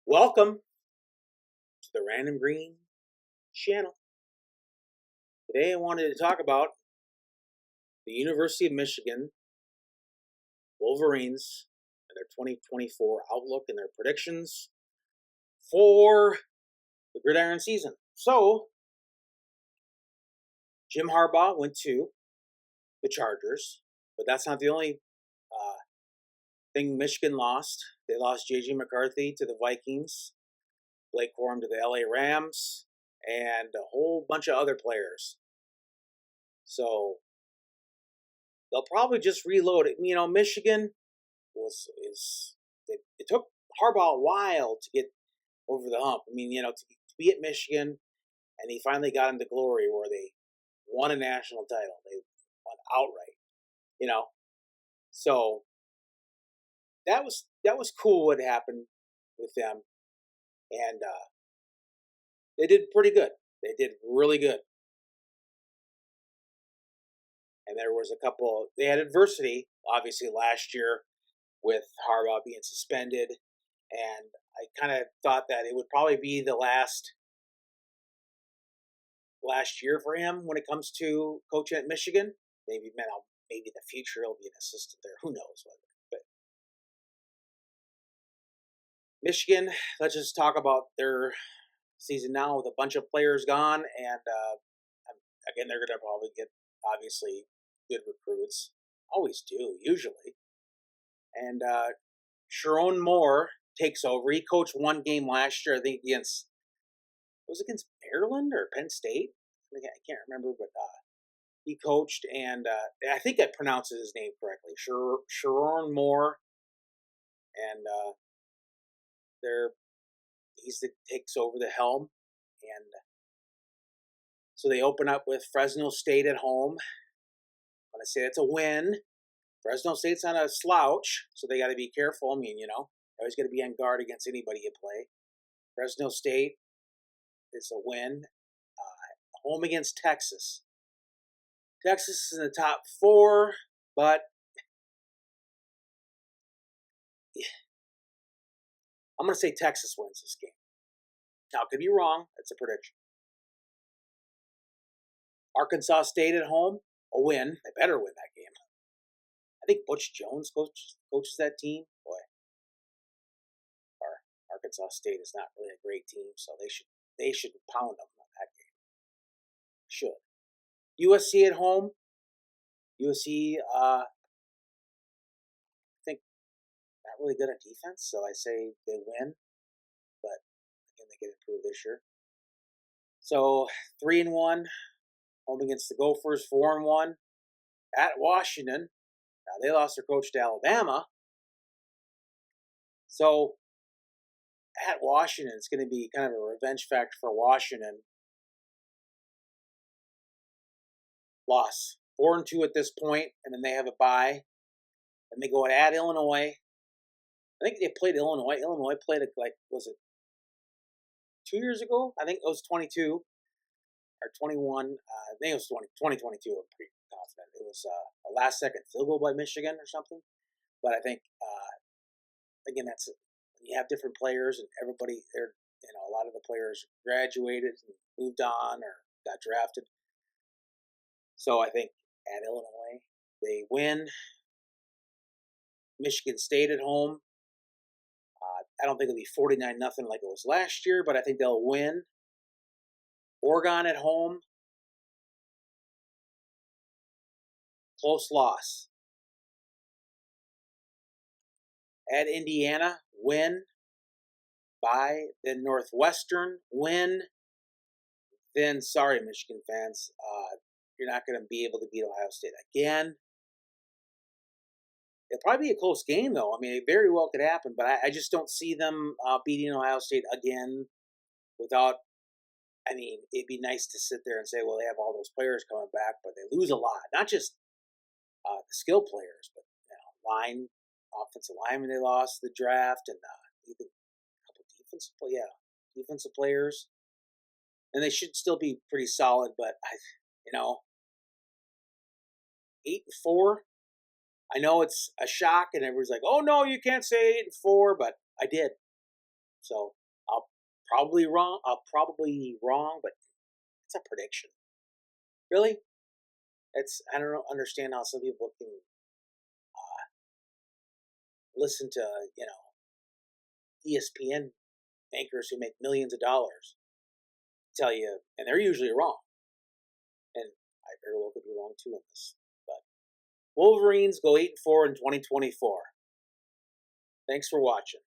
Welcome to the Random Green channel. Today I wanted to talk about the University of Michigan Wolverines and their 2024 outlook and their predictions for the Gridiron season. So, Jim Harbaugh went to the Chargers, but that's not the only thing Michigan lost. They lost J.J. McCarthy to the Vikings, Blake Corum to the LA Rams, and a whole bunch of other players. So they'll probably just reload it. Michigan it took Harbaugh a while to get over the hump. To be at Michigan, and he finally got into glory where they won a national title. They won outright. So that was cool what happened with them, and they did pretty good. They did really good. And there was they had adversity, obviously, last year with Harbaugh being suspended. And I kind of thought that it would probably be the last year for him when it comes to coaching at Michigan. Maybe in the future he'll be an assistant there. Who knows? But Michigan, let's just talk about their season now with a bunch of players gone. And again, they're going to probably get, obviously, good recruits. Always do, usually. And Sharon Moore takes over. He coached one game last year, I think against Maryland or Penn State? I can't remember, but he coached, and I think I pronounced his name correctly. Sharon Moore. And takes over the helm. And so they open up with Fresno State at home. I'm going to say it's a win. Fresno State's not a slouch, so they got to be careful. Always got to be on guard against anybody you play. Fresno State is a win. Home against Texas. Texas is in the top 4, but I'm going to say Texas wins this game. Now, I could be wrong. That's a prediction. Arkansas State at home, a win. They better win that game. I think Butch Jones coaches that team. Boy, Arkansas State is not really a great team, so they should pound them on that game. Should. USC at home. USC, I think, not really good at defense, so I say they win. But again, they get improved this year. So 3-1, home against the Gophers. 4-1 at Washington. Now, they lost their coach to Alabama. So, at Washington, it's going to be kind of a revenge factor for Washington. Loss. 4-2 at this point, and then they have a bye. And they go at Illinois. I think they played Illinois. Illinois played it was it 2 years ago? I think it was 22 or 21. I think it was 2022. I'm pretty confident. It was a last-second field goal by Michigan or something. But I think, again, that's it. You have different players, and everybody there. A lot of the players graduated and moved on or got drafted. So I think at Illinois they win. Michigan State at home. I don't think it'll be 49-0 like it was last year, but I think they'll win. Oregon at home. Close loss. At Indiana, win. By then Northwestern, win. Then, sorry, Michigan fans, you're not going to be able to beat Ohio State again. It'll probably be a close game, though. It very well could happen, but I just don't see them beating Ohio State again without. It'd be nice to sit there and say, well, they have all those players coming back, but they lose a lot. Not just the skill players, but offensive linemen they lost the draft, and even a couple defensive players. And they should still be pretty solid, but 8-4. I know it's a shock, and everyone's like, "Oh no, you can't say 8-4," but I did. So I'll probably wrong. I'll probably be wrong, but it's a prediction. Really, I don't understand how some people can listen to ESPN anchors who make millions of dollars tell you, and they're usually wrong. And I very well could be wrong too in this. But Wolverines go 8-4 in 2024. Thanks for watching.